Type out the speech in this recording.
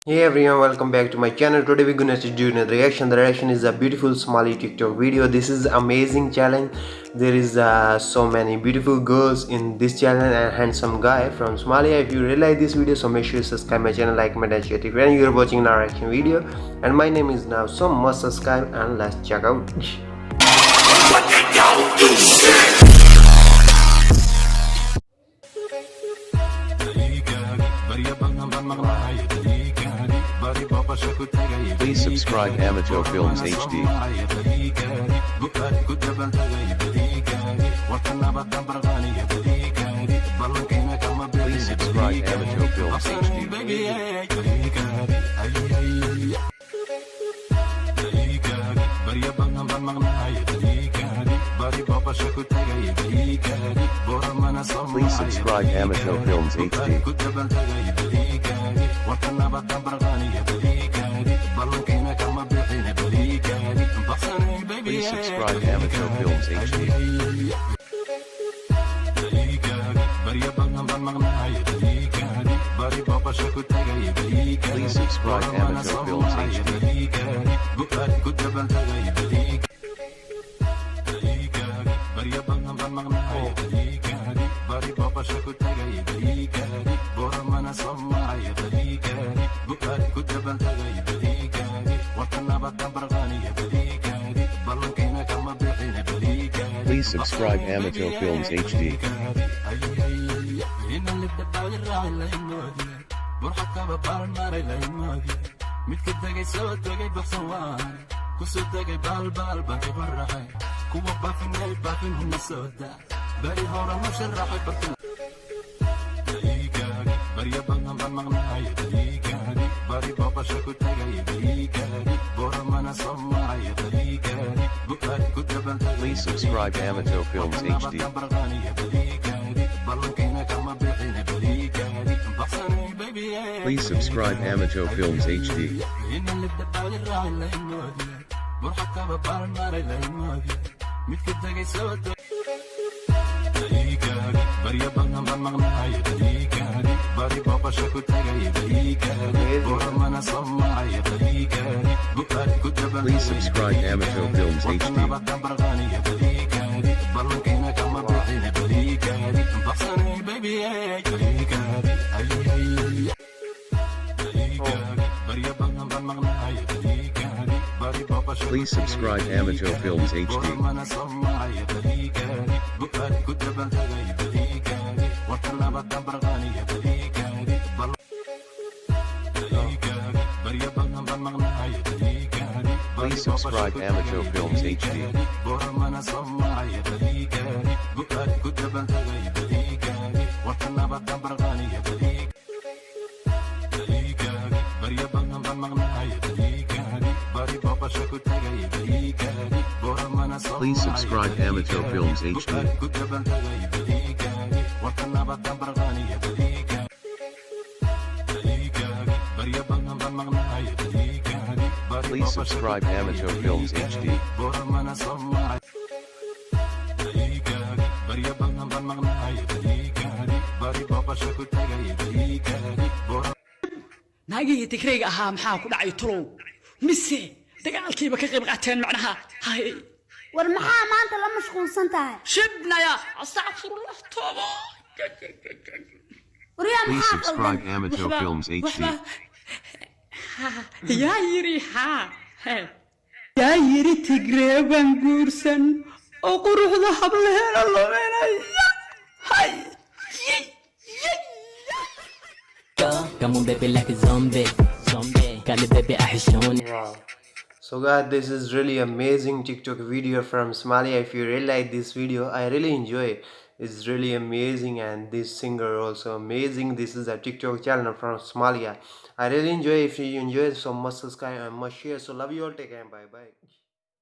Hey everyone, welcome back to my channel. Today we're gonna do another reaction. The reaction is a beautiful Somali TikTok video. This is amazing challenge. There is so many beautiful girls in this channel and handsome guy from Somalia. If you really like this video, so make sure you subscribe my channel, like, comment and share it when you're watching our reaction video. And my name is now, so must subscribe and let's check out. Please subscribe Amato Films HD. Please subscribe Amato Films HD. Please subscribe Amato Films HD. Please subscribe Amato Films HD. Please subscribe Amato Films HD. Please subscribe Amato Films HD. Please subscribe Amato Films HD. Please subscribe Amato Films HD. Please subscribe Amato Films HD. Please subscribe Amato Films HD. Please subscribe Amato Films HD. Please subscribe Amato Films HD. Please subscribe Amato Films HD. naagii tigrayga ahaa maxaa ku dhacay tulow mise dagaalkiiba ka qayb qaateen macnaha hay war maxaa maanta la mashquulsan tahay shibnaya astaghfirullah tooba Please subscribe Amato Films HD. ya yiri ha ya yiri tigreeban guursan oo quruxda hableena loomeynaya hay Come on, baby, like a zombie. Got it, baby, I shown it. Wow. So guys, this is really amazing TikTok video from Somalia. If you really like this video, I really enjoy it. It's really amazing, and this singer also amazing. This is a TikTok channel from Somalia. I really enjoy it. If you enjoy it, so must subscribe and must share. So love you all. Take care. Bye bye.